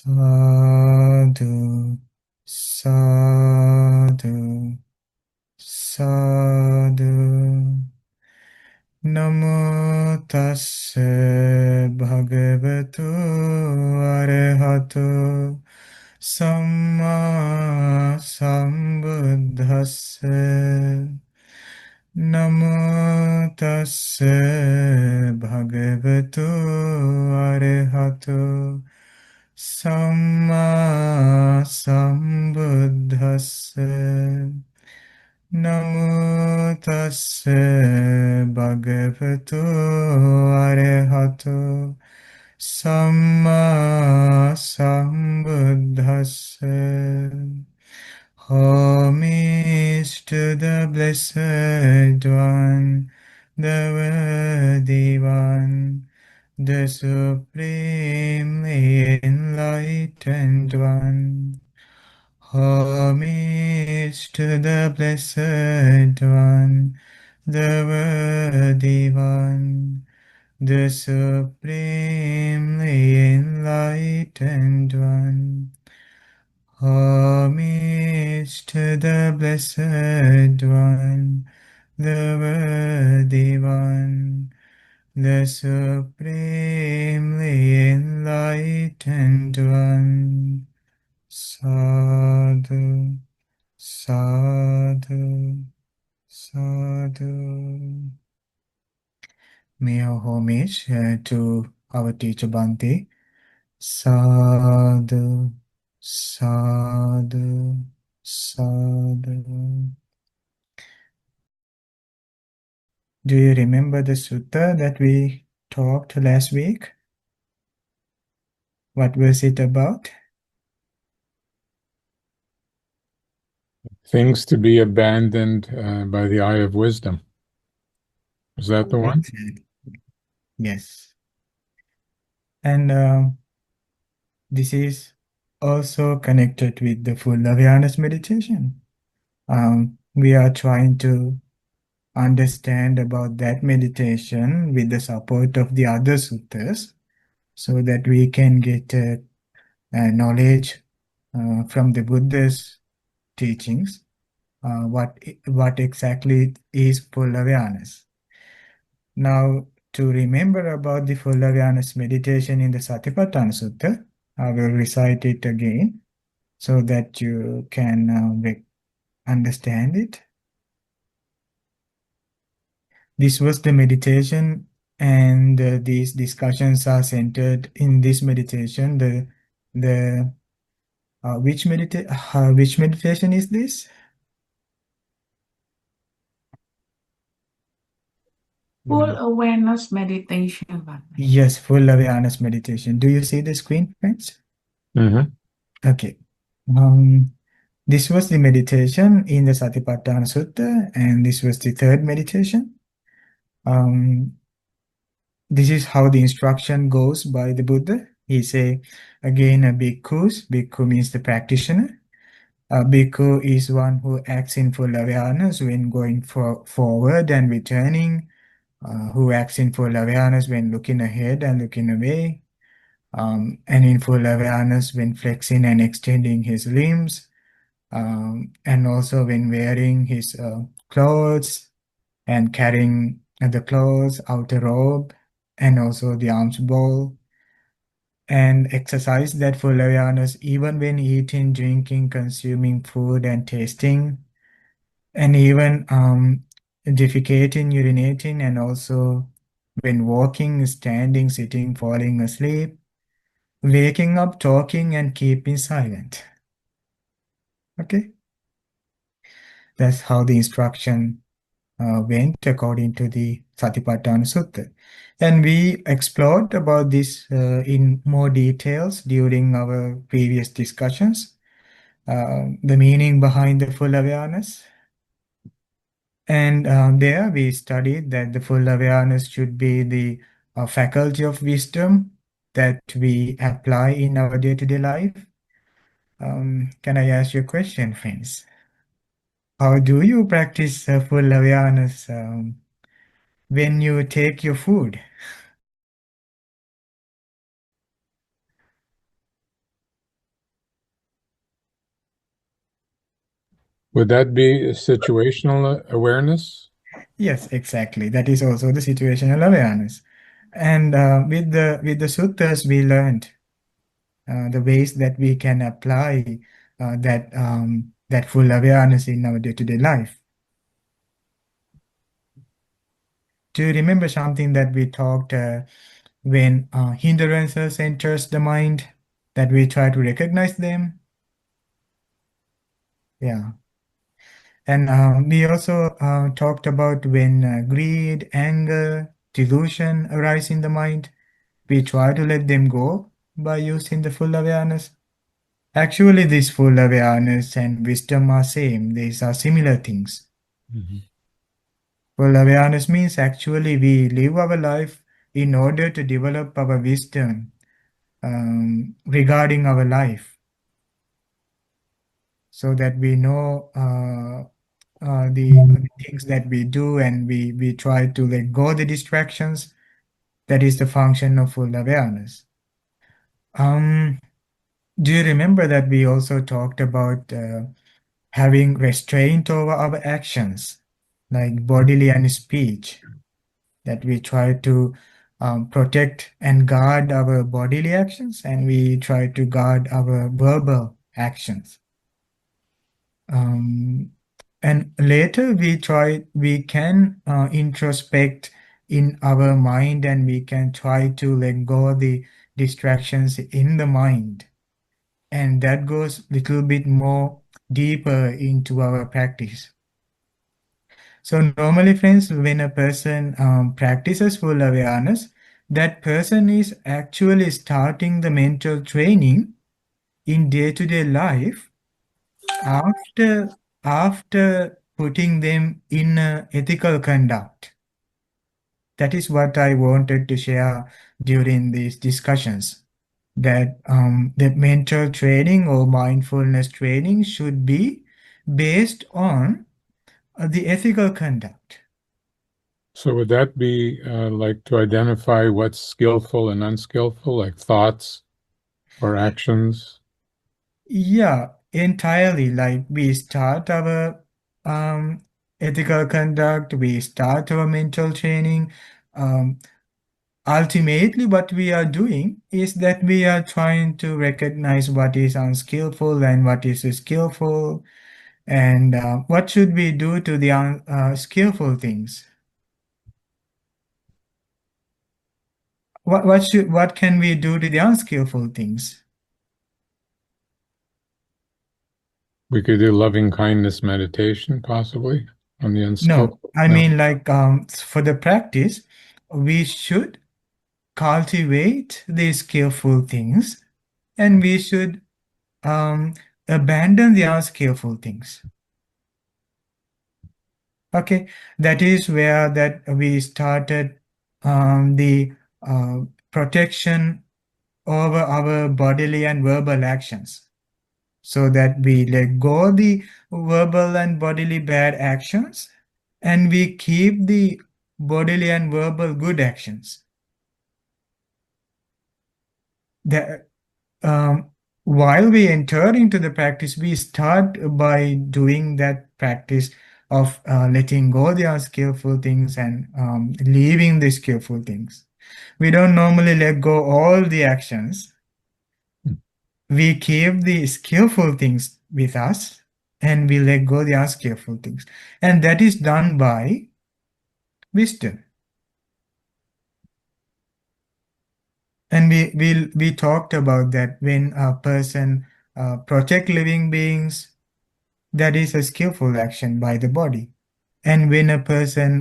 Sadhu, sadhu, sadhu. Namo tassa bhagavato arahato samma sambuddhassa. Namo tassa bhagavato arahato samma sambuddhassa. Namo tassa bhagavato arahato samma sambuddhassa. Homage to the Blessed One, the Worthy One, the Supremely Enlightened One. Homage to the Blessed One, the Worthy One, the Supremely Enlightened One. Homage to the Blessed One, the Worthy One, the Supremely Enlightened One. Sadhu, sadhu, sadhu. May our homage to our teacher Bhante. Sadhu, sadhu, sadhu. Do you remember the sutta that we talked last week? What was it about? Things to be abandoned by the eye of wisdom. Is that the one? Exactly. Yes. And this is also connected with the full awareness meditation. We are trying to understand about that meditation with the support of the other suttas so that we can get knowledge from the Buddha's teachings. What exactly is full awareness? Now, to remember about the full awareness meditation in the Satipatthana Sutta, I will recite it again so that you can understand it. This was the meditation, and these discussions are centered in this meditation. The which meditation is this? Full awareness meditation. Yes, full awareness meditation. Do you see the screen, friends? Mm-hmm. Okay. This was the meditation in the Satipatthana Sutta, and this was the third meditation. This is how the instruction goes by the Buddha. He say, again, a bhikkhus. Bhikkhu means the practitioner. A bhikkhu is one who acts in full awareness when going forward and returning, who acts in full awareness when looking ahead and looking away, and in full awareness when flexing and extending his limbs, and also when wearing his clothes and carrying the clothes, outer robe, and also the alms bowl, and exercise that full awareness even when eating, drinking, consuming food, and tasting, and even defecating, urinating, and also when walking, standing, sitting, falling asleep, waking up, talking, and keeping silent. Okay, that's how the instruction went according to the Satipatthana Sutta. And we explored about this in more details during our previous discussions, the meaning behind the full awareness. And there we studied that the full awareness should be the faculty of wisdom that we apply in our day-to-day life. Can I ask you a question, friends? How do you practice full awareness when you take your food? Would that be situational awareness? Yes, exactly. That is also the situational awareness. And with the suttas, we learned the ways that we can apply that full awareness in our day-to-day life. Do you remember something that we talked when hindrances enters the mind, that we try to recognize them? Yeah. And we also talked about when greed, anger, delusion arise in the mind, we try to let them go by using the full awareness. Actually, this full awareness and wisdom are same. These are similar things. Mhm. Full awareness means actually we live our life in order to develop our wisdom regarding our life, so that we know the things that we do, and we try to let go the distractions. That is the function of full awareness. Um, do you remember that we also talked about having restraint over our actions, like bodily and speech, that we try to protect and guard our bodily actions, and we try to guard our verbal actions. Um, and later we can introspect in our mind, and we can try to let go the distractions in the mind. And that goes little bit more deeper into our practice. So normally, friends, when a person practices full awareness, that person is actually starting the mental training in day-to-day life after putting them in ethical conduct. That is what I wanted to share during these discussions. That the mental training or mindfulness training should be based on the ethical conduct. So would that be like to identify what's skillful and unskillful, like thoughts or actions? Yeah, entirely. Like we start our um, ethical conduct, we start our mental training. Um, Ultimately, what we are doing is that we are trying to recognize what is unskillful and what is skillful, and what should we do to the unskillful things. What can we do to the unskillful things? We could do loving kindness meditation, possibly, on the No, unskillful. I No. mean, like for the practice, we should cultivate these skillful things, and we should um, abandon the unskillful things. Okay, that is where that we started the uh, protection over our bodily and verbal actions, so that we let go the verbal and bodily bad actions, and we keep the bodily and verbal good actions. That while we enter into the practice, we start by doing that practice of letting go the unskillful things and leaving the skillful things. We don't normally let go all the actions. We keep the skillful things with us, and we let go the unskillful things. And that is done by wisdom. And we talked about that when a person protect living beings, that is a skillful action by the body. And when a person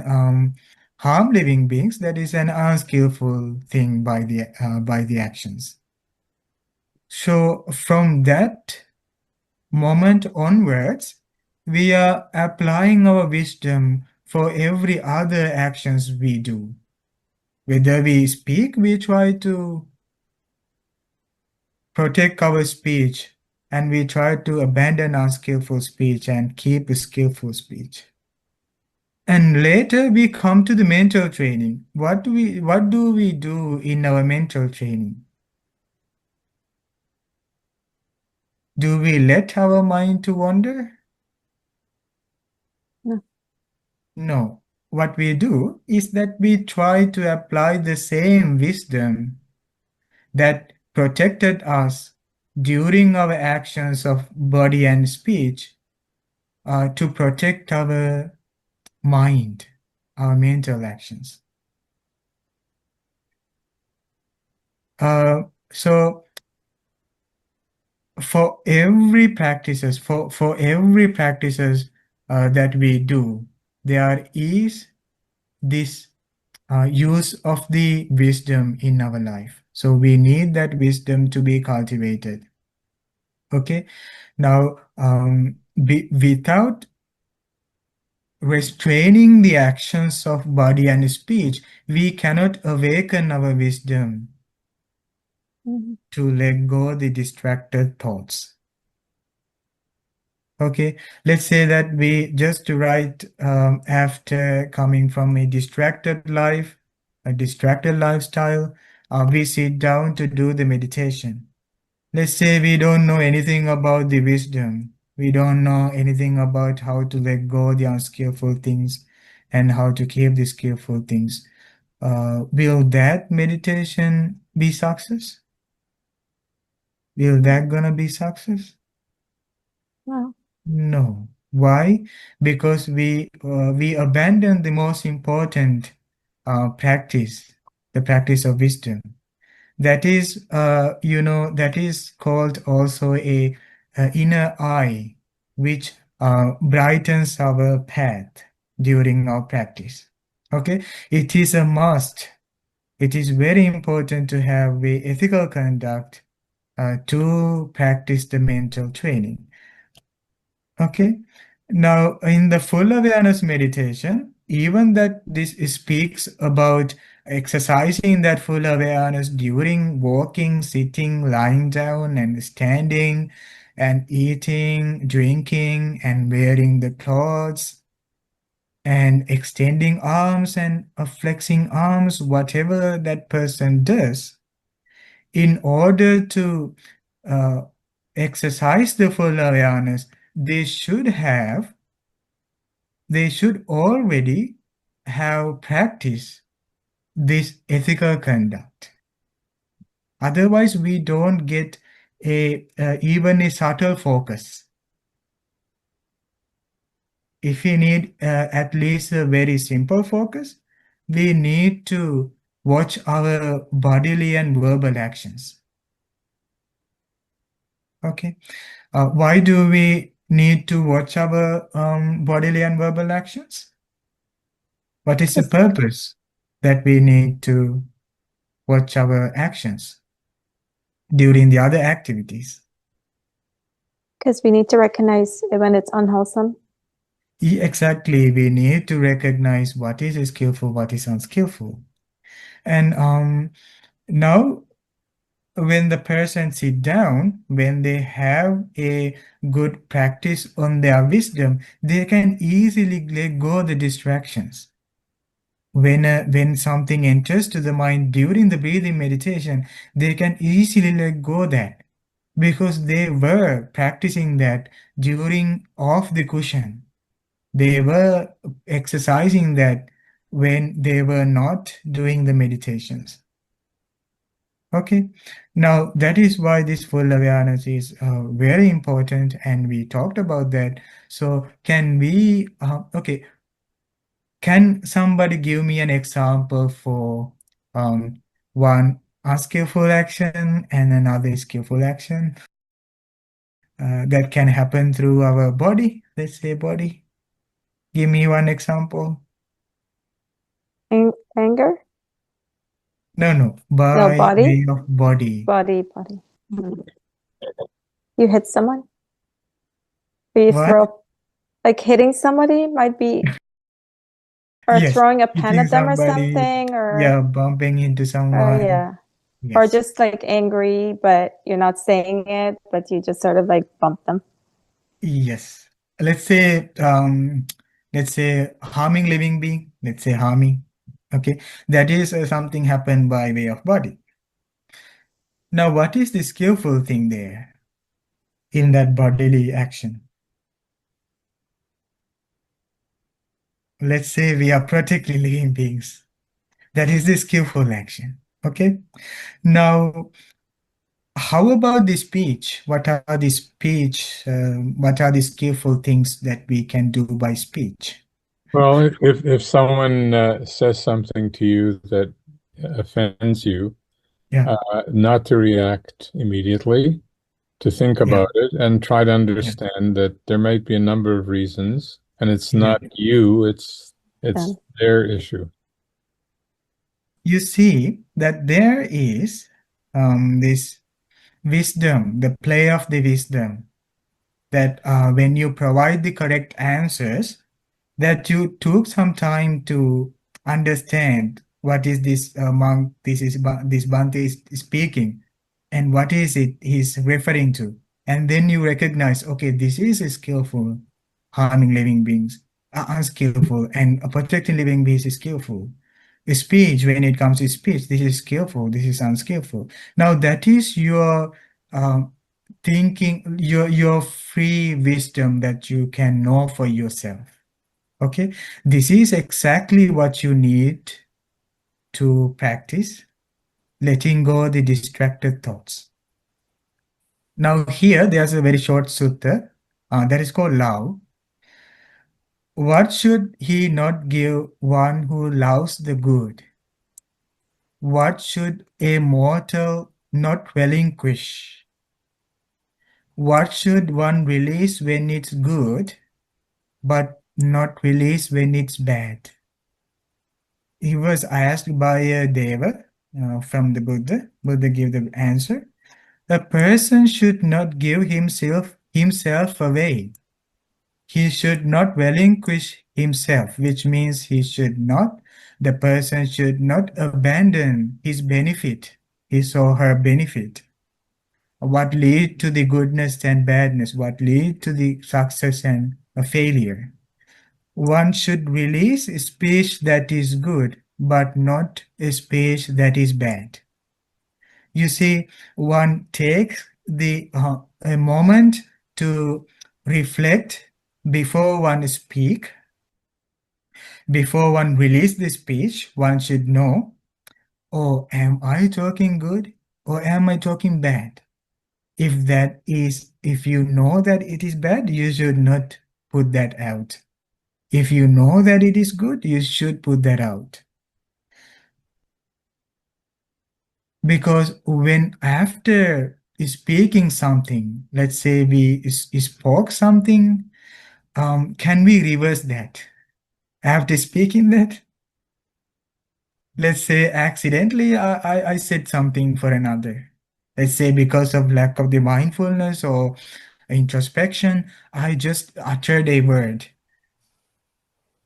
harm living beings, that is an unskillful thing by the actions. So from that moment onwards, we are applying our wisdom for every other actions we do. Whether we speak, we try to protect our speech, and we try to abandon unskillful speech and keep skillful speech. And later we come to the mental training. What do we do in our mental training? Do we let our mind to wander? No. What we do is that we try to apply the same wisdom that protected us during our actions of body and speech to protect our mind, our mental actions. So for every practices, for every practices that we do, there is this use of the wisdom in our life. So we need that wisdom to be cultivated. Okay. Now, without restraining the actions of body and speech, we cannot awaken our wisdom to let go the distracted thoughts. Okay, let's say that we just write after coming from a distracted life, a distracted lifestyle, we sit down to do the meditation. Let's say we don't know anything about the wisdom. We don't know anything about how to let go the unskillful things and how to keep the skillful things. Will that meditation be success? Will that gonna be success? No. No. Why? Because we abandon the most important practice, the practice of wisdom. That is, that is called also a inner eye, which brightens our path during our practice. Okay, it is a must. It is very important to have a ethical conduct to practice the mental training. Okay. Now, in the full awareness meditation, even that this speaks about exercising that full awareness during walking, sitting, lying down, and standing, and eating, drinking, and wearing the clothes, and extending arms and flexing arms, whatever that person does, in order to uh, exercise the full awareness, they should already have practiced this ethical conduct. Otherwise, we don't get even a subtle focus. If we need at least a very simple focus, we need to watch our bodily and verbal actions. Okay. Why do we need to watch our bodily and verbal actions? What is the purpose that we need to watch our actions during the other activities? Because we need to recognize when it's unwholesome. Exactly, we need to recognize what is skillful, what is unskillful. And now, when the person sit down, when they have a good practice on their wisdom, they can easily let go the distractions. When something enters to the mind during the breathing meditation, they can easily let go that because they were practicing that during off the cushion. They were exercising that when they were not doing the meditations. Okay, now that is why this full awareness is very important, and we talked about that. So can we, okay, can somebody give me an example for one unskillful action and another skillful action that can happen through our body? Let's say body. Give me one example. Anger? No, No, by body? way of body. Body. Mhm. You hit someone? Or you What? throw, like hitting somebody might be, or Yes, throwing a pen hitting at them or somebody, something, yeah, or bumping into someone. yeah. Or Yes. just like angry, but you're not saying it, but you just sort of like bump them. Yes. Let's say, harming living being. Let's say harming. Okay, that is something happened by way of body. Now, what is the skillful thing there in that bodily action? let's say we are practically living beings. That is the skillful action. Okay. Now, how about the speech? What are the speech? What are the skillful things that we can do by speech? Well, if someone says something to you that offends you, Yeah, not to react immediately, to think yeah, about it and try to yeah, understand that there might be a number of reasons, and it's yeah. not you, it's Them. their issue. You see that there is this wisdom, the play of the wisdom, that when you provide the correct answers, that you took some time to understand what is this monk, this Bhante is speaking, and what is it he's referring to. And then you recognize, okay, this is skillful, harming living beings, unskillful, and protecting living beings is skillful. Speech, when it comes to speech, this is skillful, this is unskillful. Now that is your uh, thinking, your free wisdom that you can know for yourself. Okay, this is exactly what you need to practice, letting go the distracted thoughts. Now here, there's a very short sutta that is called love. What should he not give one who loves the good? What should a mortal not relinquish? What should one release when it's good, but not release when it's bad? He was asked by a Deva from the Buddha. Buddha gave the answer. A person should not give himself away. He should not relinquish himself, which means the person should not abandon his benefit, his or her benefit. What lead to the goodness and badness, what lead to the success and a failure. One should release a speech that is good, but not a speech that is bad. You see, one takes a moment to reflect before one speak. Before one release the speech, one should know, oh, am I talking good or am I talking bad? If you know that it is bad, you should not put that out. If you know that it is good, you should put that out. Because when after speaking something, let's say we spoke something, can we reverse that? After speaking that, let's say accidentally I said something for another. Let's say because of lack of the mindfulness or introspection, I just uttered a word.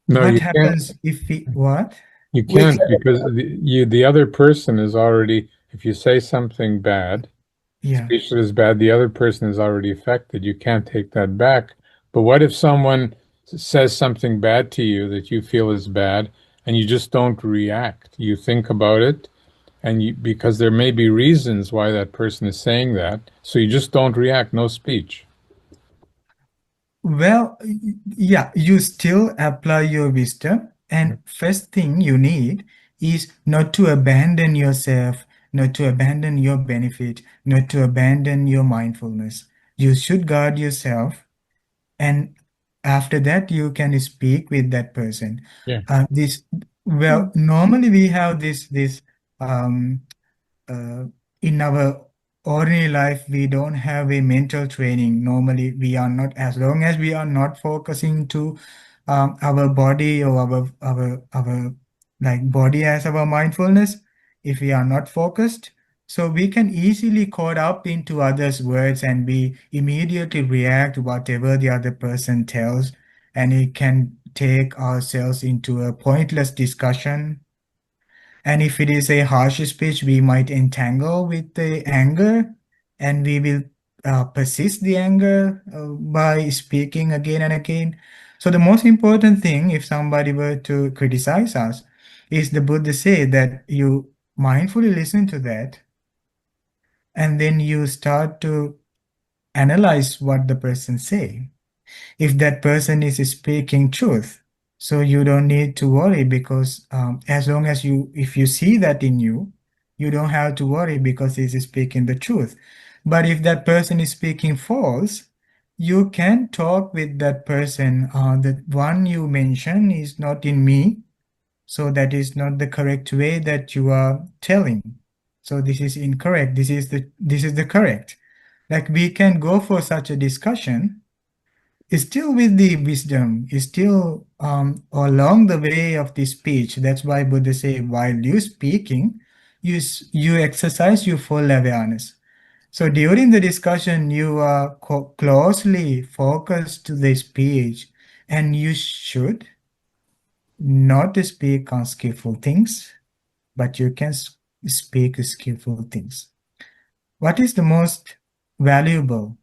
No, What you can't. happens if we, what? You Wait, can't because the other person is already. If you say something bad, yeah. speech that is bad, the other person is already affected. You can't take that back. But what if someone says something bad to you that you feel is bad, and you just don't react? You think about it, and because there may be reasons why that person is saying that, so you just don't react. No speech. Well, yeah, you still apply your wisdom. And first thing you need is not to abandon yourself, not to abandon your benefit, not to abandon your mindfulness. You should guard yourself. And after that, you can speak with that person. Yeah. Well, normally we have this um, uh, in our ordinary life, we don't have a mental training. Normally, we are not, as long as we are not focusing to our body or our like body as our mindfulness, if we are not focused, so we can easily caught up into others' words and we immediately react whatever the other person tells, and it can take ourselves into a pointless discussion. And if it is a harsh speech, we might entangle with the anger and we will persist the anger by speaking again and again. So the most important thing, if somebody were to criticize us, is the Buddha say that you mindfully listen to that and then you start to analyze what the person say. If that person is speaking truth, So you don't need to worry because as long as if you see that in you, you don't have to worry because he's speaking the truth. But if that person is speaking false, you can talk with that person. The one you mention is not in me, so that is not the correct way that you are telling. So this is incorrect. This is the correct. Like we can go for such a discussion is still with the wisdom, is still along the way of the speech. That's why Buddha say, while you speaking, you exercise your full awareness. So during the discussion, you are closely focused to the speech, and you should not speak unskillful things, but you can speak skillful things. What is the most valuable?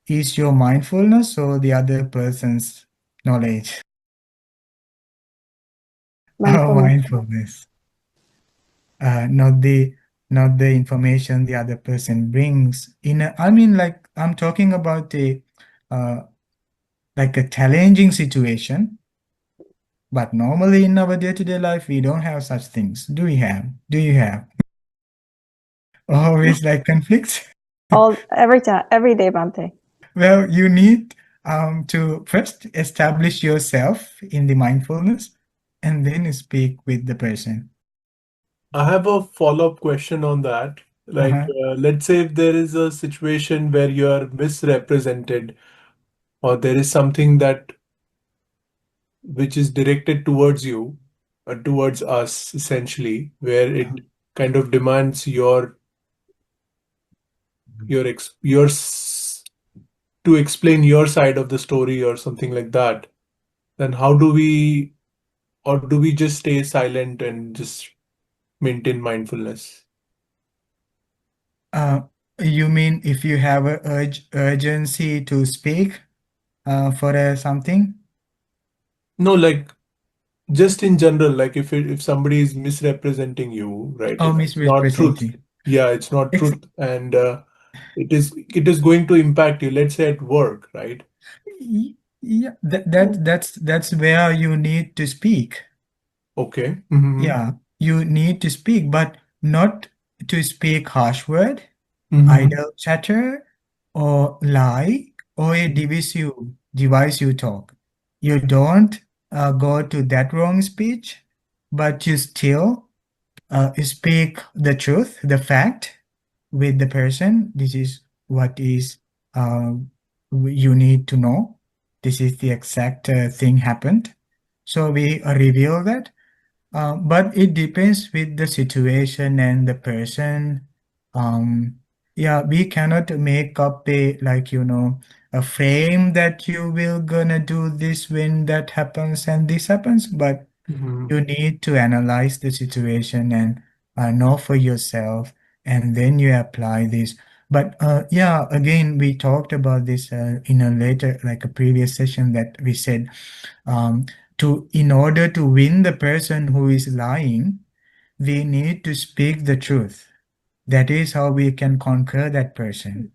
Is your mindfulness or the other person's knowledge? Oh, Mindfulness. mindfulness. Not the information the other person brings. I mean, like I'm talking about uh, like a challenging situation. But normally in our day-to-day life, we don't have such things. Do we have? Do you have? Always like conflicts? Every time, every day, Bante. Well, you need to first establish yourself in the mindfulness and then speak with the person. I have a follow-up question on that. Like, Uh-huh. let's say if there is a situation where you are misrepresented, or there is something that which is directed towards you, towards us, essentially, where Uh-huh. it kind of demands your to explain your side of the story or something like that. Then how do we, or do we just stay silent and just maintain mindfulness? Uh, you mean if you have a urgency to speak for something? No, like just in general, like if somebody is misrepresenting you, right? Oh, It's not truth. misrepresenting. Yeah, it's not Ex truth, and it is going to impact you. Let's say at work, right? yeah, that's where you need to speak. Okay. Mm-hmm. Yeah, you need to speak, but not to speak harsh word, Mm-hmm. idle chatter, or lie, or a divisive talk. You don't go to that wrong speech, but you still speak the truth, the fact with the person. This is what is uh, you need to know. This is the exact thing happened. So we reveal that. But it depends with the situation and the person. Um, yeah, we cannot make up a frame that you will gonna do this when that happens and this happens, but Mm-hmm. you need to analyze the situation and know for yourself, and then you apply this. But yeah, again, we talked about this in a later, like a previous session, that we said um, in order to win the person who is lying, we need to speak the truth. That is how we can conquer that person.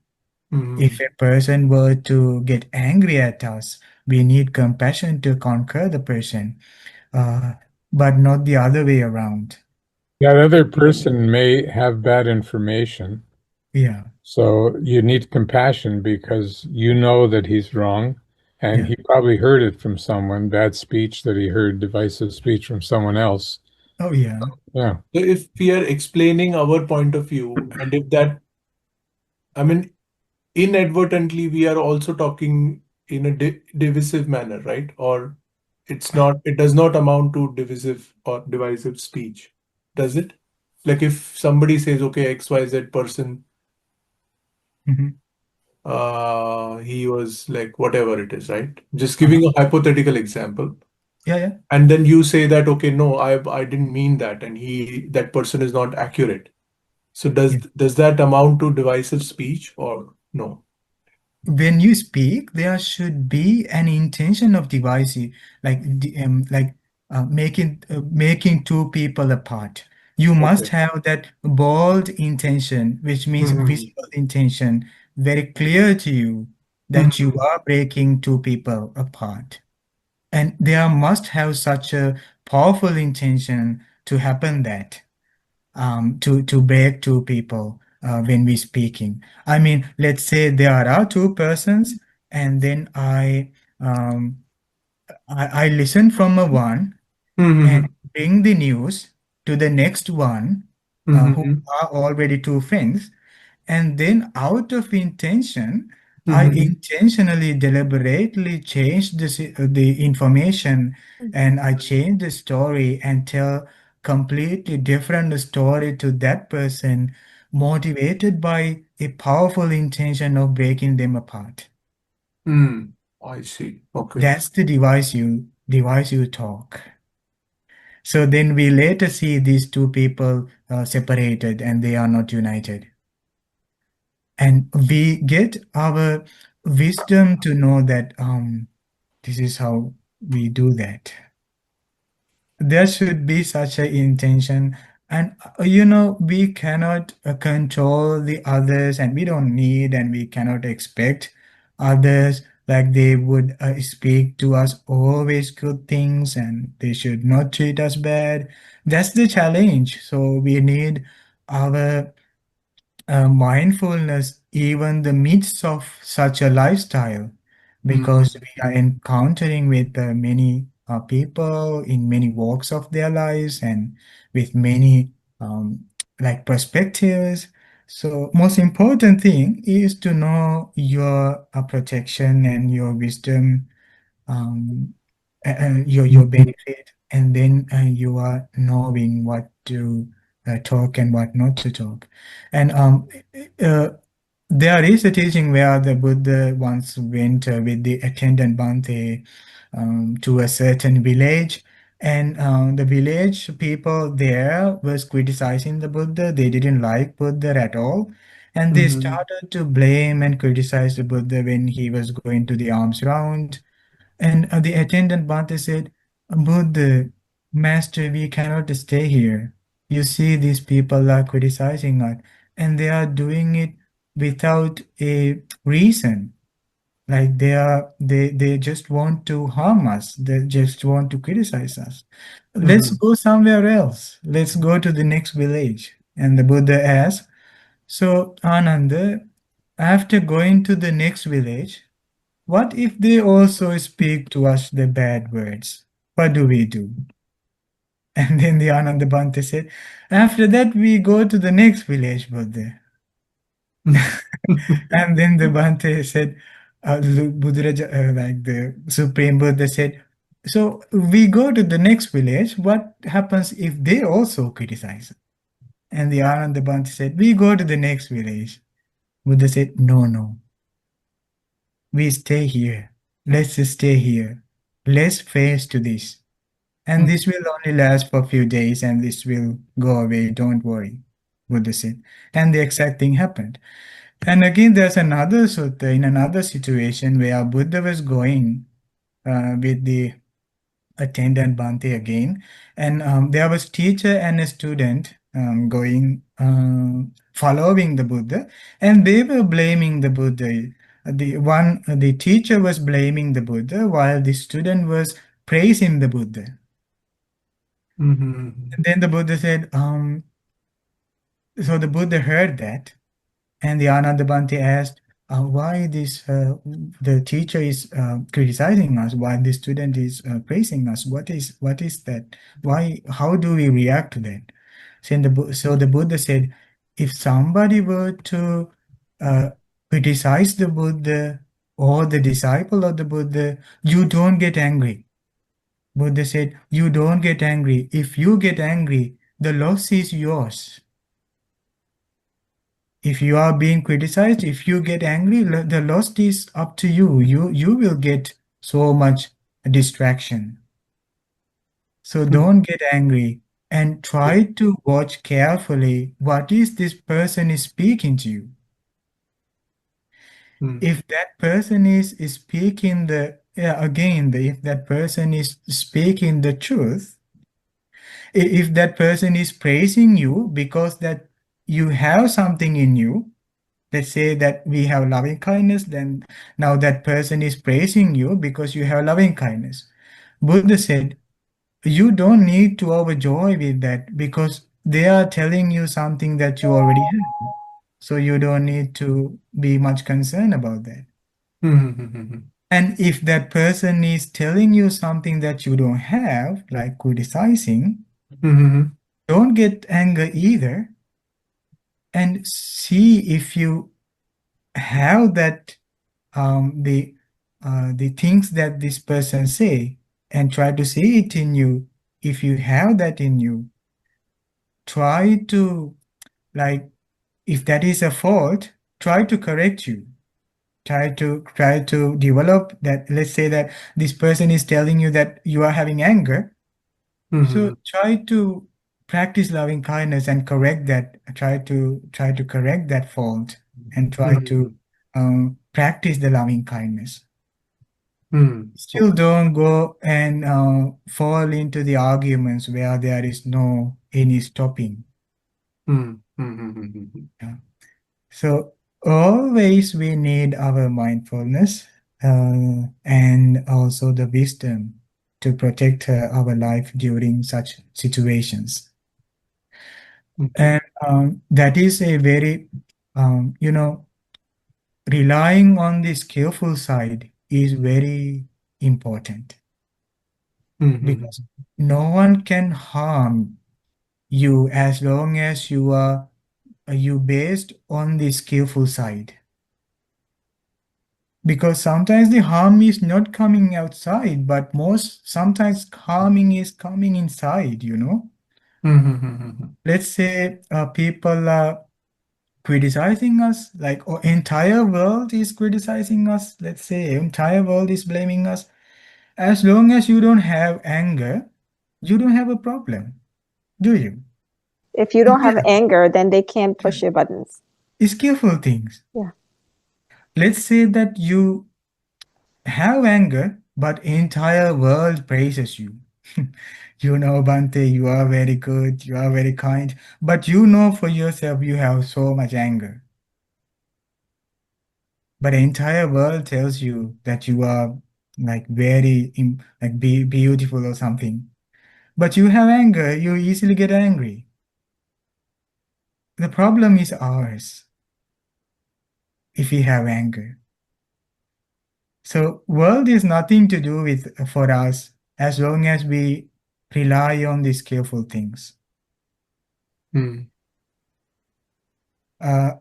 Mm-hmm. If a person were to get angry at us, we need compassion to conquer the person, uh, but not the other way around. That other person may have bad information. Yeah, So you need compassion because you know that he's wrong. And yeah. he probably heard it from someone, bad speech that he heard, divisive speech from someone else. Oh, yeah. Yeah. So if we are explaining our point of view, and if that, I mean, inadvertently, we are also talking in a divisive manner, right? Or it does not amount to divisive or divisive speech, does it? Like if somebody says, okay, XYZ person, Mhm. he was like whatever it is, right? Just Uh-huh. giving a hypothetical example. Yeah, yeah. And then you say that, okay, no, I didn't mean that, and that person is not accurate. So Yeah. does that amount to divisive speech or no? When you speak, there should be an intention of dividing, making two people apart. You must Okay. have that bold intention, which means Hmm. visible intention, very clear to you that you Hmm. are breaking two people apart. And there must have such a powerful intention to happen that to break two people when we speaking. I mean, let's say there are two persons, and then I listen from a one and Mm-hmm. bring the news to the next one who Mm-hmm. are already two friends. And then, out of intention, I Mm-hmm. intentionally, deliberately change the information, and I change the story and tell completely different story to that person, motivated by a powerful intention of breaking them apart. Mm. I see. Okay. That's the device you talk. So then we later see these two people separated and they are not united. And we get our wisdom to know that this is how we do that. There should be such an intention. And we cannot control the others, and we don't need and we cannot expect others like they would speak to us always good things and they should not treat us bad. That's the challenge. So we need our mindfulness even the midst of such a lifestyle, Mm. because we are encountering with many people in many walks of their lives and with many um, like perspectives. So most important thing is to know your protection and your wisdom, um, your benefit, and then you are knowing what to talk and what not to talk. And uh, there is a teaching where the Buddha once went with the attendant Bhante to a certain village, and the village people there was criticizing the Buddha. They didn't like Buddha at all, and they Mm-hmm. started to blame and criticize the Buddha when he was going to the alms round. And the attendant Bhante said, Buddha, Master, we cannot stay here. You see, these people are criticizing us, and they are doing it without a reason. Like they just want to harm us. They just want to criticize us. Let's Mm-hmm. go somewhere else. Let's go to the next village. And the Buddha asked, so Ananda, after going to the next village, what if they also speak to us the bad words? What do we do? And then the Anandabhante said, after that we go to the next village, Buddha. And then the Bhante said, like the Supreme Buddha said, so we go to the next village, what happens if they also criticize? And the Anandabhante said, we go to the next village. Buddha said, no, no, we stay here. Let's stay here. Let's face to this. And this will only last for a few days and this will go away. Don't worry, Buddha said. And the exact thing happened. And again, there's another sutta in another situation where Buddha was going with the attendant Bhante again. And there was teacher and a student going, following the Buddha, and they were blaming the Buddha. The teacher was blaming the Buddha while the student was praising the Buddha. Mm-hmm. And then the Buddha said, so the Buddha heard that, and the Anandabhante asked, why the teacher is criticizing us, while the student is praising us. What is that? Why? How do we react to that? So the Buddha said, if somebody were to uh, criticize the Buddha or the disciple of the Buddha, you don't get angry. Buddha said, you don't get angry. If you get angry, the loss is yours. If you are being criticized, if you get angry, the loss is up to you. You will get so much distraction. So don't get angry and try to watch carefully what is this person is speaking to you. Mm-hmm. If that person is speaking if that person is speaking the truth, if that person is praising you because that you have something in you, let's say that we have loving kindness, then now that person is praising you because you have loving kindness. Buddha said, you don't need to overjoy with that because they are telling you something that you already have. So you don't need to be much concerned about that. Mm-hmm. And if that person is telling you something that you don't have, like criticizing, Mm-hmm. don't get anger either. And see if you have that the things that this person say, and try to see it in you. If you have that in you, try to, like, if that is a fault, try to correct you. Try to develop that. Let's say that this person is telling you that you are having anger, Mm-hmm. so try to practice loving kindness and correct that. Try to correct that fault, and try to Mm-hmm. practice the loving kindness. Mm-hmm. Still don't go and fall into the arguments where there is no any stopping. Mm-hmm. Yeah. So always we need our mindfulness and also the wisdom to protect our life during such situations. Okay. And that is a very, relying on the skillful side is very important, Mm-hmm. because no one can harm you as long as you are you based on the skillful side. Because sometimes the harm is not coming outside, but most sometimes harming is coming inside. Mm-hmm. Let's say people are criticizing us, like entire world is criticizing us. Let's say entire world is blaming us. As long as you don't have anger, you don't have a problem, do you? If you don't have Yeah, anger, then they can't push your buttons. skillful things. Yeah. Let's say that you have anger, but entire world praises you. Bante, you are very good, you are very kind, but you know for yourself you have so much anger. But the entire world tells you that you are like very like beautiful or something. But you have anger, you easily get angry. The problem is ours if we have anger. So world is nothing to do with for us as long as we rely on these skillful things. Mm-hmm.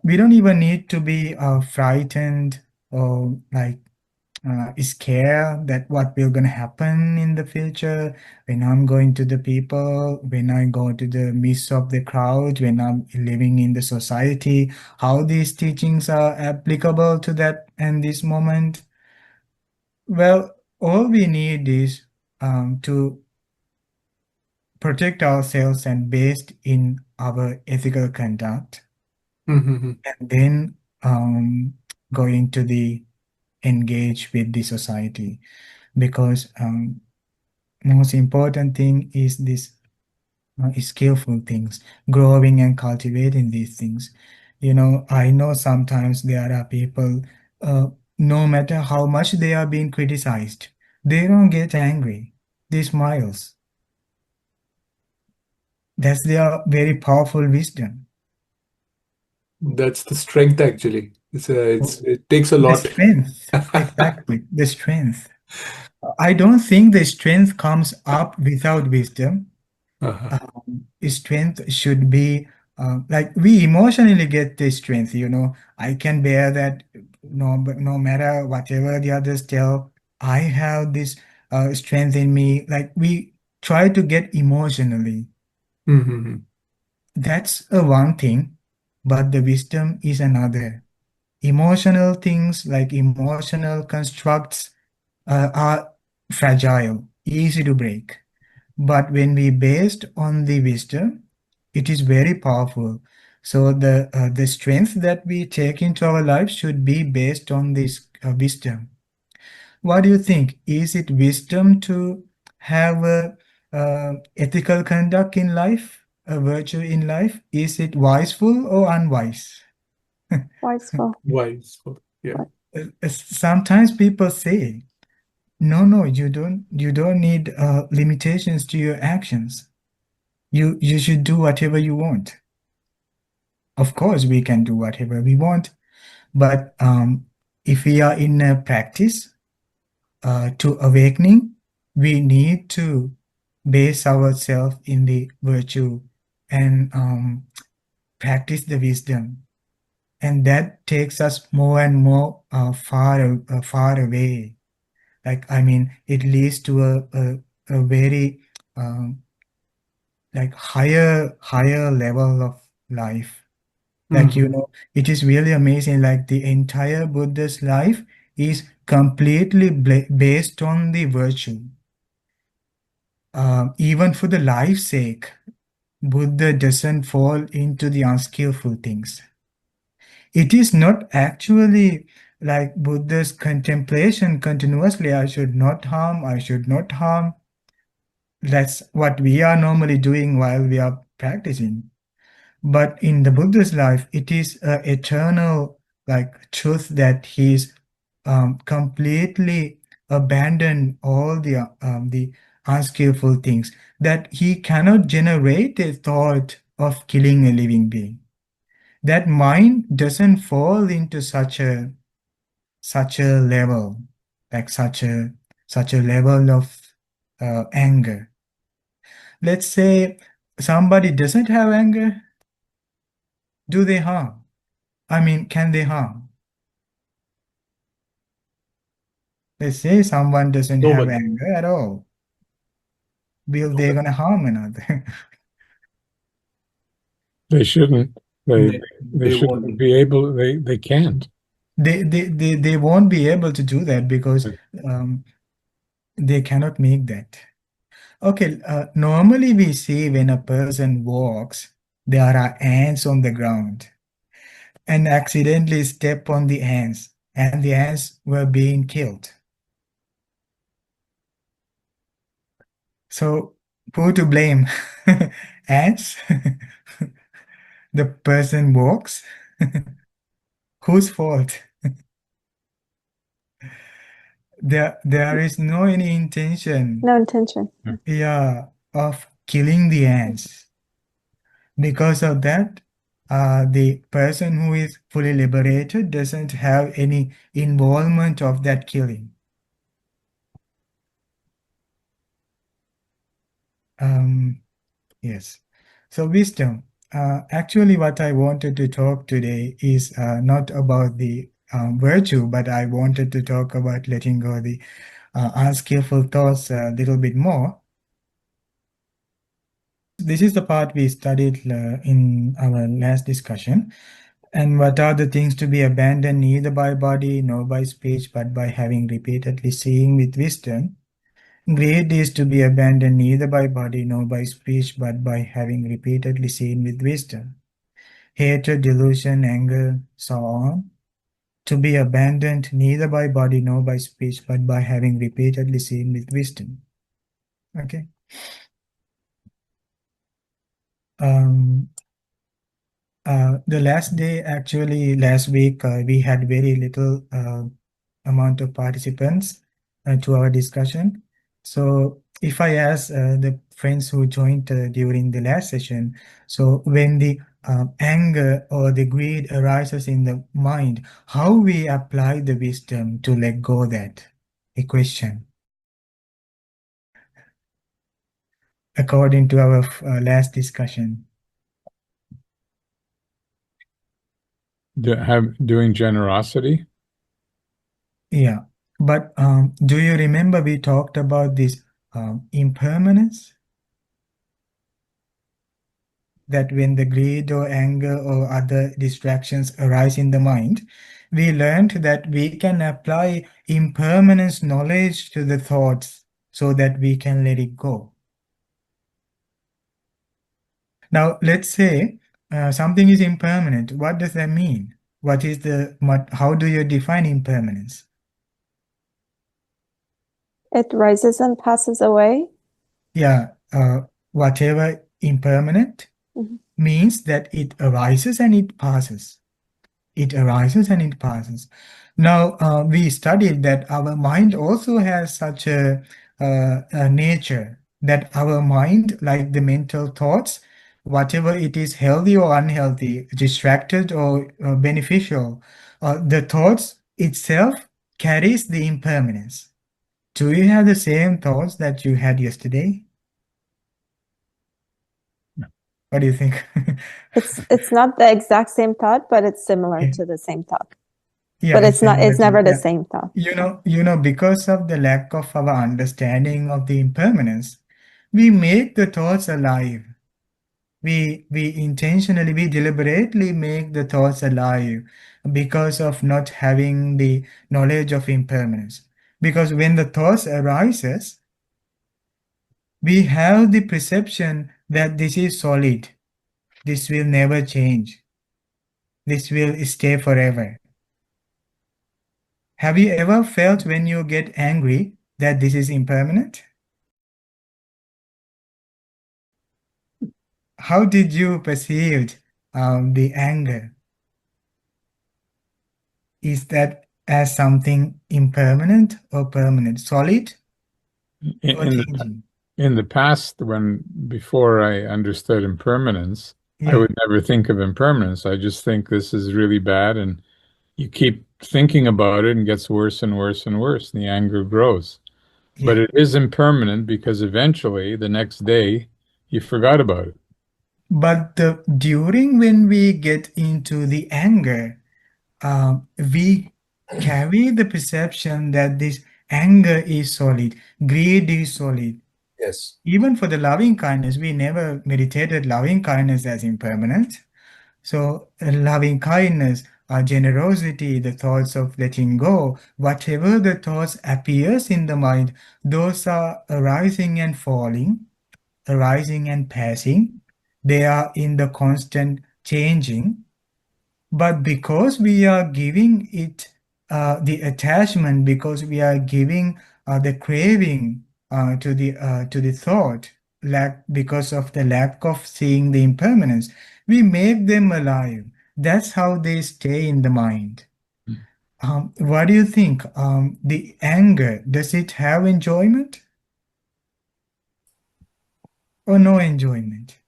We don't even need to be frightened or like scared that what will gonna happen in the future when I'm going to the people, when I go to the midst of the crowd, when I'm living in the society, how these teachings are applicable to that and this moment. Well, all we need is to protect ourselves and based in our ethical conduct, Mm-hmm. and then going to the engage with the society, because most important thing is this skillful things, growing and cultivating these things. I know sometimes there are people, uh, no matter how much they are being criticized, they don't get angry, they smiles. That's their very powerful wisdom. That's the strength actually. It takes a The lot. strength, exactly, the strength. I don't think the strength comes up without wisdom. Uh-huh. Strength should be like we emotionally get the strength. I can bear that, no matter whatever the others tell. I have this strength in me. Like we try to get emotionally. Mm-hmm. That's a one thing, but the wisdom is another. Emotional things like emotional constructs are fragile, easy to break. But when we based on the wisdom, it is very powerful. So the strength that we take into our life should be based on this wisdom. What do you think? Is it wisdom to have a, ethical conduct in life, a virtue in life? Is it wiseful or unwise? Wiseful. Wise. Yeah. Sometimes people say, No, you don't need limitations to your actions. You should do whatever you want. Of course, we can do whatever we want, but if we are in a practice to awakening, we need to base ourselves in the virtue and practice the wisdom, and that takes us more and more far away. Like, I mean, it leads to a very like higher level of life. Like, Mhm. it is really amazing. Like, the entire Buddha's life is completely based on the virtue. Even for the life's sake, Buddha doesn't fall into the unskillful things. It is not actually like Buddha's contemplation continuously. I should not harm, I should not harm. That's what we are normally doing while we are practicing. But in the Buddha's life, it is an eternal like truth that he's completely abandoned all the unskillful things, that he cannot generate a thought of killing a living being. That mind doesn't fall into such a level, like such a level of anger. Let's say somebody doesn't have anger. Do they harm? I mean, can they harm? Let's say someone doesn't have Nobody. anger at all. Will they Nobody. gonna harm another? They shouldn't. They They shouldn't won't. be able. They can't. They won't be able to do that because um, they cannot make that. Okay, normally we see when a person walks, there are ants on the ground and accidentally step on the ants, and the ants were being killed. So who to blame? Ants? The person walks? Whose fault? There is no any intention, No intention. yeah, of killing the ants. Because of that, the person who is fully liberated doesn't have any involvement of that killing. Yes. So wisdom. Actually, what I wanted to talk today is not about the virtue, but I wanted to talk about letting go the unskillful thoughts a little bit more. This is the part we studied in our last discussion. And what are the things to be abandoned neither by body nor by speech, but by having repeatedly seeing with wisdom? Greed is to be abandoned neither by body nor by speech, but by having repeatedly seen with wisdom. Hatred, delusion, anger, so on, to be abandoned neither by body nor by speech, but by having repeatedly seen with wisdom. Okay. Um, the last day, actually, last week, we had very little amount of participants to our discussion. So if I ask the friends who joined during the last session, so when the anger or the greed arises in the mind, how we apply the wisdom to let go that? A question. According to our last discussion. Doing generosity. Yeah. But do you remember we talked about this impermanence? That when the greed or anger or other distractions arise in the mind, we learned that we can apply impermanence knowledge to the thoughts so that we can let it go. Now, let's say something is impermanent. What does that mean? How do you define impermanence? It rises and passes away. Yeah, whatever impermanent Mhm. means that it arises and it passes. It arises and it passes. Now, we studied that our mind also has such a nature, that our mind, like the mental thoughts, whatever it is, healthy or unhealthy, distracted or beneficial, the thoughts itself carries the impermanence. Do you have the same thoughts that you had yesterday? What do you think? It's not the exact same thought, but it's similar Yeah. to the same thought. Yeah, But it's not, similar it's to, never the yeah. same thought. Because of the lack of our understanding of the impermanence, we make the thoughts alive. We intentionally, we deliberately make the thoughts alive because of not having the knowledge of impermanence. Because when the thoughts arises, we have the perception that this is solid, this will never change, this will stay forever. Have you ever felt when you get angry that this is impermanent? How did you perceive the anger? Is that as something impermanent or permanent, solid or In the changing? in the past, when before I understood impermanence, I Yeah, would never think of impermanence. I just think this is really bad, and you keep thinking about it and it gets worse and worse and worse, and the anger grows. But yeah. it is impermanent because eventually, the next day, you forgot about it. But during when we get into the anger, we carry the perception that this anger is solid, greed is solid. Yes. Even for the loving kindness, we never meditated loving kindness as impermanent. So, loving kindness, generosity, the thoughts of letting go, whatever the thoughts appears in the mind, those are arising and falling, arising and passing. They are in the constant changing. But because we are giving it the attachment, because we are giving the craving to the thought, because of the lack of seeing the impermanence, we make them alive. That's how they stay in the mind. What do you think? The anger, does it have enjoyment or no enjoyment?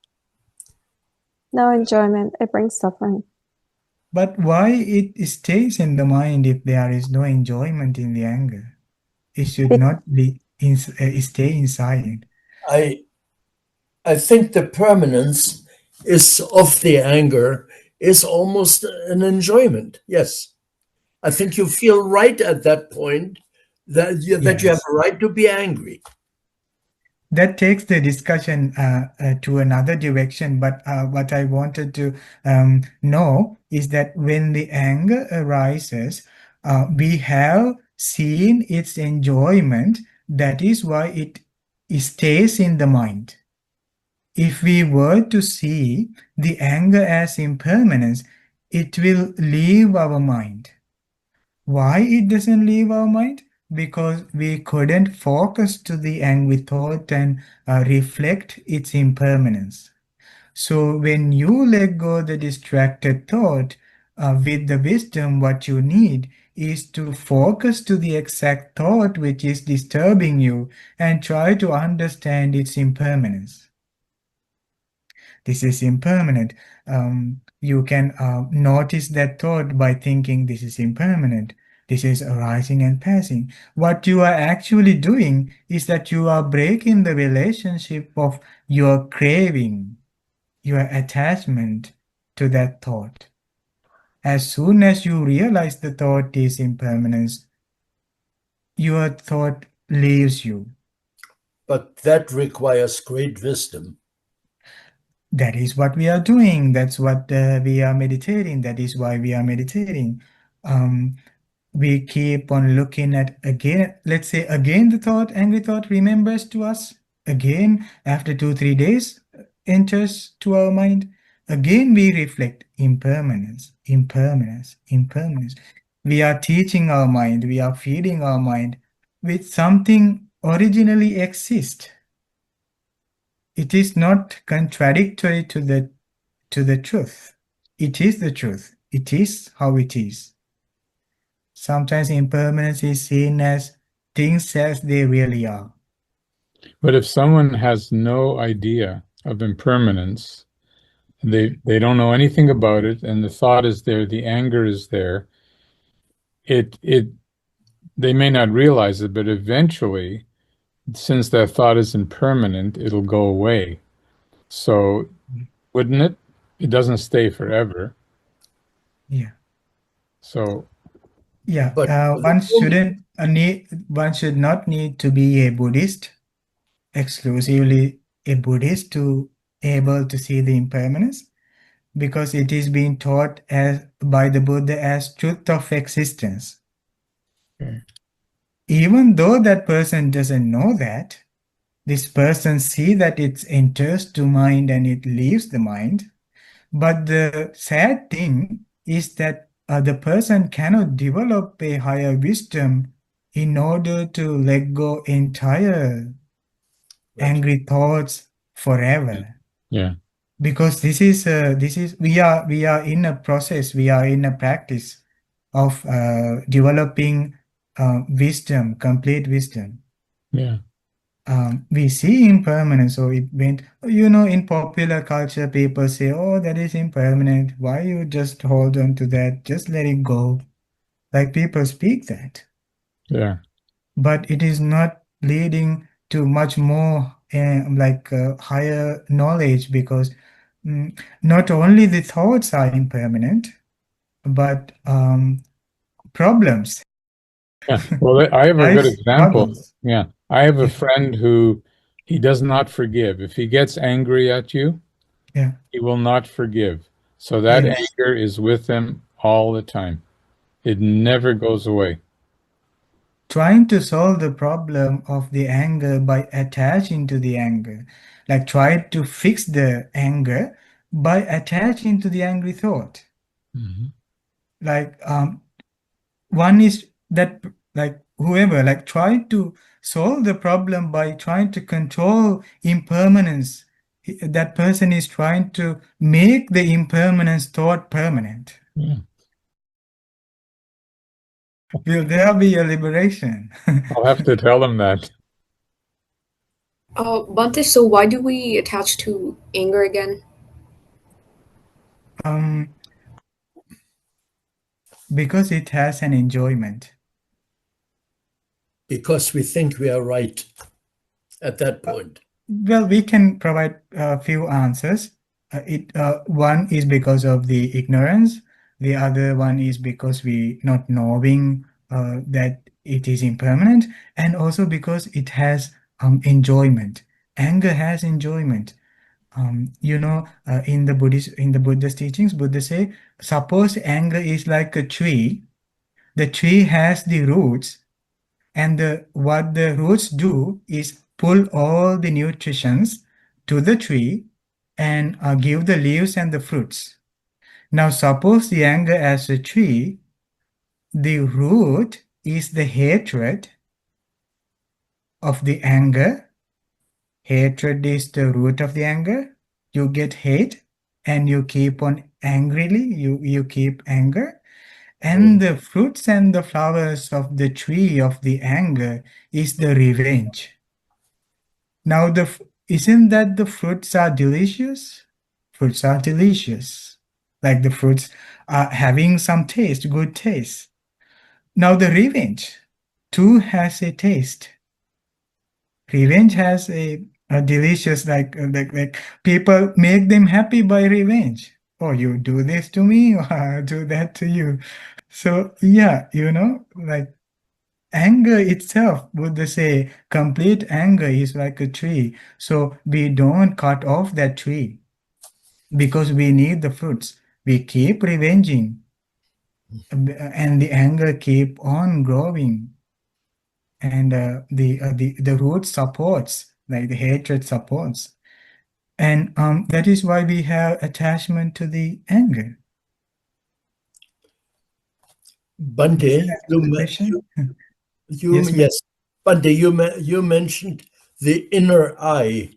No enjoyment. It brings suffering. But why it stays in the mind if there is no enjoyment in the anger? It should Be- not stay inside. I I think the permanence is of the anger is almost an enjoyment. Yes. I think you feel right at that point that you have Yes. a right to be angry. That takes the discussion to another direction. But what I wanted to know is that when the anger arises, we have seen its enjoyment. That is why it stays in the mind. If we were to see the anger as impermanence, it will leave our mind. Why it doesn't leave our mind? Because we couldn't focus to the angry thought and reflect its impermanence. So when you let go the distracted thought, with the wisdom, what you need is to focus to the exact thought which is disturbing you and try to understand its impermanence. This is impermanent. You can notice that thought by thinking this is impermanent. This is arising and passing. What you are actually doing is that you are breaking the relationship of your craving, your attachment to that thought. As soon as you realize the thought is impermanence, your thought leaves you. But that requires great wisdom. That is what we are doing. That's what we are meditating. That is why we are meditating. Um, we keep on looking at again, let's say again the thought, angry thought remembers to us. Again, after 2, 3 days, enters to our mind. Again, we reflect impermanence, impermanence, impermanence. We are teaching our mind, we are feeding our mind with something originally exist. It is not contradictory to the truth. It is the truth. it is how it is. Sometimes impermanence is seen as things as they really are. But if someone has no idea of impermanence, they don't know anything about it, and the thought is there, the anger is there, it they may not realize it, but eventually, since that thought is impermanent, it'll go away. So wouldn't it? It doesn't stay forever. Yeah. So Yeah. But One should not need to be a Buddhist, exclusively a Buddhist, to able to see the impermanence, because it is being taught as by the Buddha as truth of existence. okay. Even though that person doesn't know that, this person see that it enters to mind and it leaves the mind. But the sad thing is that the person cannot develop a higher wisdom in order to let go entire right. angry thoughts forever. Yeah. Because we are in a process, we are in a practice of developing wisdom, complete wisdom. Yeah. We see impermanence. So it meant, in popular culture, people say, oh, that is impermanent. Why you just hold on to that? Just let it go. Like people speak that. Yeah. But it is not leading to much more higher knowledge, because not only the thoughts are impermanent, but problems, Yeah. Well, I have a good life example. struggles. Yeah. I have a Yeah, friend who he does not forgive. If he gets angry at you, yeah, he will not forgive. So that yes. anger is with him all the time. It never goes away. Trying to solve the problem of the anger by attaching to the anger. Like try to fix the anger by attaching to the angry thought. Mhm. Like one is that, like whoever, like try to solve the problem by trying to control impermanence. That person is trying to make the impermanence thought permanent. Yeah. Will there be a liberation? I'll have to tell him that. Bante, so why do we attach to anger again? um, because it has an enjoyment. Because we think we are right at that point. Well, we can provide a few answers. One is because of the ignorance. The other one is because we not knowing that it is impermanent, and also because it has enjoyment. Anger has enjoyment. In the Buddhist teachings, Buddha say, suppose anger is like a tree. The tree has the roots, and what the roots do is pull all the nutritions to the tree and give the leaves and the fruits. Now, suppose the anger as a tree, the root is the hatred of the anger. Hatred is the root of the anger. You get hate and you keep on angrily, you keep anger. And the fruits and the flowers of the tree of the anger is the revenge. Now, isn't that the fruits are delicious? Fruits are delicious. Like the fruits are having some taste, good taste. Now, the revenge too has a taste. Revenge has a delicious, like people make them happy by revenge. Oh, you do this to me, or I do that to you. So, yeah, like anger itself, Buddha say, complete anger is like a tree. So we don't cut off that tree because we need the fruits. We keep revenging, and the anger keep on growing, and the root supports, like the hatred supports, and that is why we have attachment to the anger. Does Bante, that answer the question? Yes, ma'am. yes, Bante, you mentioned the inner eye. Yeah.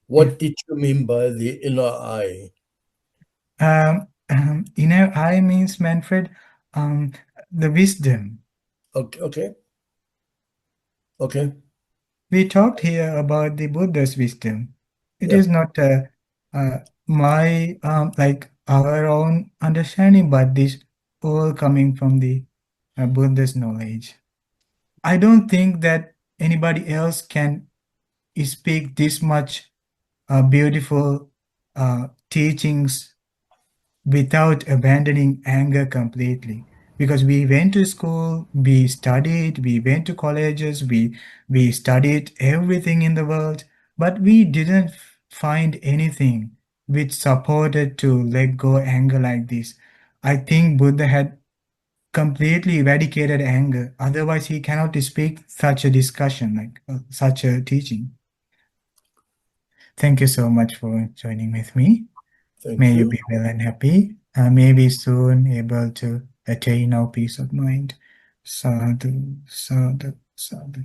What did you mean by the inner eye? Inner eye means, Manfred, the wisdom. Okay. Okay. We talked here about the Buddha's wisdom. It Yeah. is not my like our own understanding, but this all coming from the Buddha's knowledge. I don't think that anybody else can speak this much beautiful teachings without abandoning anger completely. Because we went to school, we studied, we went to colleges, we studied everything in the world, but we didn't find anything which supported to let go anger like this. I think Buddha had completely eradicated anger. Otherwise, he cannot speak such a discussion, like such a teaching. Thank you so much for joining with me. Thank May you you. be well and happy. May be soon able to attain our peace of mind. Sadhu, sadhu, sadhu.